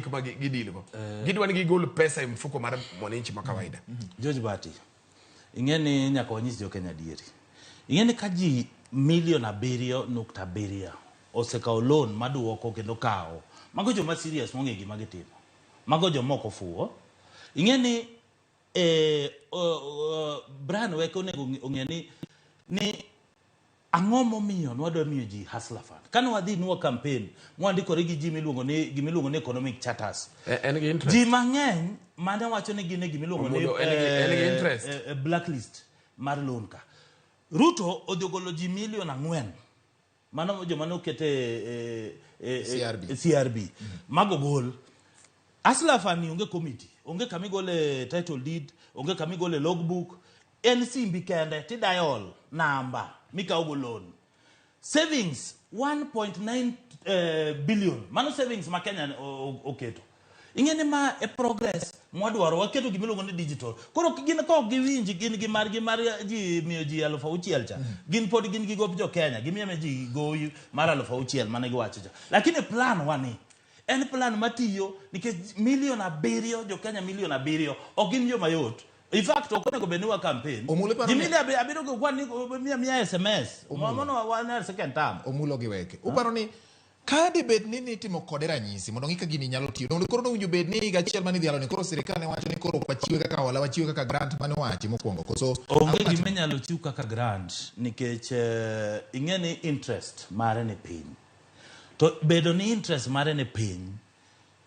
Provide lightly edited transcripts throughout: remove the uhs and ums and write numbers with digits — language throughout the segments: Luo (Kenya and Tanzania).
Kama gidilgo. Gidwa ni gigolo pesa e mfuko mara mwananchi makawaida. George Bati. Ingeni nyaka wanyisi Jokenya dieri. Ingeni kaji milion abiriyo osekawo loan maduoko kendo kawo. Mago joma serious monge gima gitimo. Mago jomoko fuwo. Ingeni Brian weke onego ong'eni ni ang'o momiyo nwadwa miyo ji hustler fund. Kane wadhi nuwa campaign, mwandikore gi ji miluongo ni economic charters. En gi interest. Ji mang'eny mane wacho ni gin gimiluongo ni blacklist mar loan ka. Ruto odhogolo ji milion 4. Mano joma nokete CRB. Mago gol. Hustler fund onge committee, onge kamigole title deed, onge kamigole logbook. En simbi kende tidayol namba mika ugo loan. Savings 1.9 billion. Mano savings ma Kenya oketo. Ingeni ma progress mwadwaro waketo gimiluongo ni digital. Koro gin ko giwinji gin gimar ji miyo ji 6,000 cha. Gin pod gin gigop jo Kenya, gimiyo ji goyi mar 6,000 mane giwacho cha. Lakini plan wani en plan matiyo nikech milion 7 jo Kenya milion 7 ogin jo mayot. In fact, okonego benuwa campaign. Jimili abiro go kwani mia SMS. Mono wana second term. Omullo giweke. Uparo ni kadi bed ni timo kode ranyisi mondo ng'ika gini nyalo tiyo. Mondo koro winjo bed ni gachiel mani dhialo ni koro sirikal ne wacho ni koro wachiwe kaka wala wachiwe kaka grant mane wachi mokwongo. Koso onge gima nyalo chiw kaka grant nikech ing'eni interest mare ne piny. To bedo ni interest mare ne piny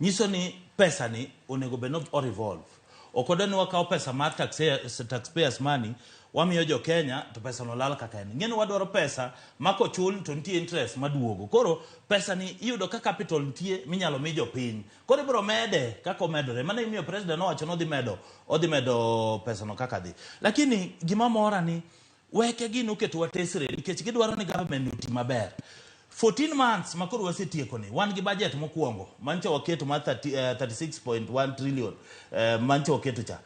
nyiso ni pesa ni onego beno o revolve. Okodeni wakaw pesa mar taxpayers money wamiyo jo Kenya to pesa no lal kaka en. Ngeni wadwaro pesa mako chul to nitie interest maduogo. Koro pesa ni iyudo ka capital nitie minyalo mi jo piny. Koro ibro mede kaka omedore. Mane imiyo president owacho no odhi medo pesa no kaka dhi. Lakini gima mora ni weke gino keto watesre nikech gidwaro ni government uti maber. 14 months makoro wasetieko ni wan gi budget mokwongo mancho waketo ma 36.1 trillion mancho waketo cha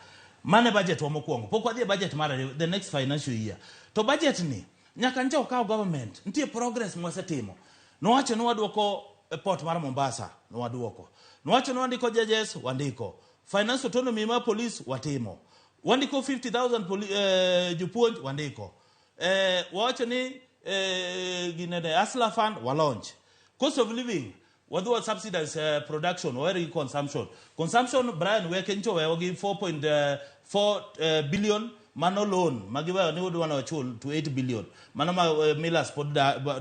mane budget wa mokwongo pok wadhi budget mar the next financial year to budget ni nyaka ncho kaw government ntie progress mwasetimo nowacho no wadwoko port mar Mombasa no wadwoko nowacho no andiko judges wandiko finance autonomy ma police watimo wandiko 50,000 jupuonj wandiko wacho ni ginede hustler fund wa launch cost of living wadwa subsidize production or consumption Brian weke ncho wewo gi 4.4 billion mano loan magiweyo ni udwa na chul to 8 billion mano ma Millers pod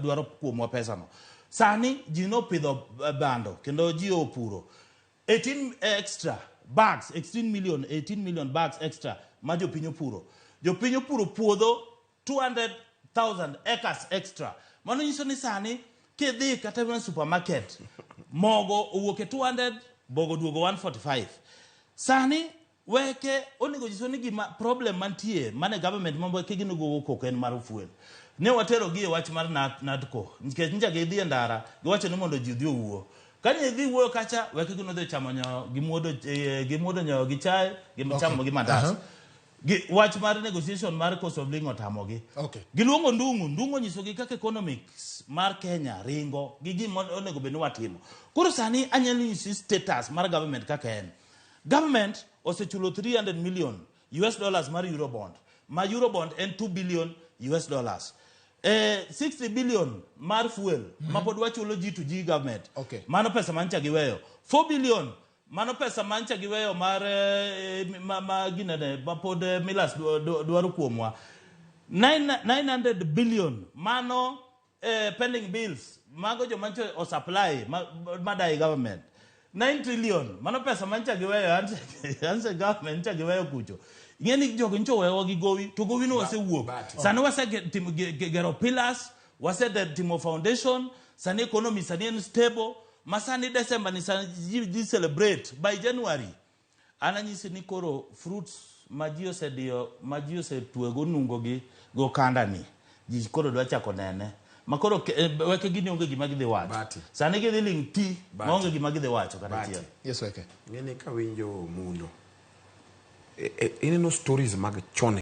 dwaro kuomwa pesa no sani ji no pidho bando kendo ji opuro 18 extra bags 18 million bags extra ma jopinyo puro puodho 200,000 acres extra. Mano nyiso ni sani kidhi kata na supermarket mogo owuok 200 bogo duogo 145. Sani weke onego nyiso ni gima problem mantie mane government mambo kigino go koken mar fuel. Ne watero gi wach mar natko. Nikech nja gi dhi ndara giwacho ni mondo ji dhi owuo. Kani dhi wuo kacha weke gino dhi chamo nyo gimuodo nyo gi chai gichamo gi mandas. Watch mar negotiation mar cost of living otamogi. Okay. Giluongo ndungu nyiso gi kaka economics mar Kenya ringo gi gima onego benu watimo. Koro sani anyalo nyisi status mar government kaka en. Government osechulo 300 million US dollars mar Eurobond. Ma Eurobond en 2 billion US dollars. 60 billion mar fuel ma pod wachulo G2G government. Okay. Mano pesa mancha giweyo. 4 billion mano pesa mancha giweyo mar ginene pod Millers dwaro kuomwa 900 billion mano pending bills mago jo mancho o supply madai government 9 trillion mano pesa mancha giweyo anse government cha giweyo kucho ngeni jogo ncho wewo gi gowi to gowi no wase wuok sani wase gero pillars wase timo foundation sani economy sani en stable masani December ni sani celebrate by January ananyisi ni koro fruits majio se tuego nungo gi go kanda ni ji koro dwa chako nene makoro weke gini onge gima gidhi wacho sani gidhi ling ti maonge gima gidhi wacho kata chiel. Yes weke ngene ka winjo Omullo ineno stories mag chon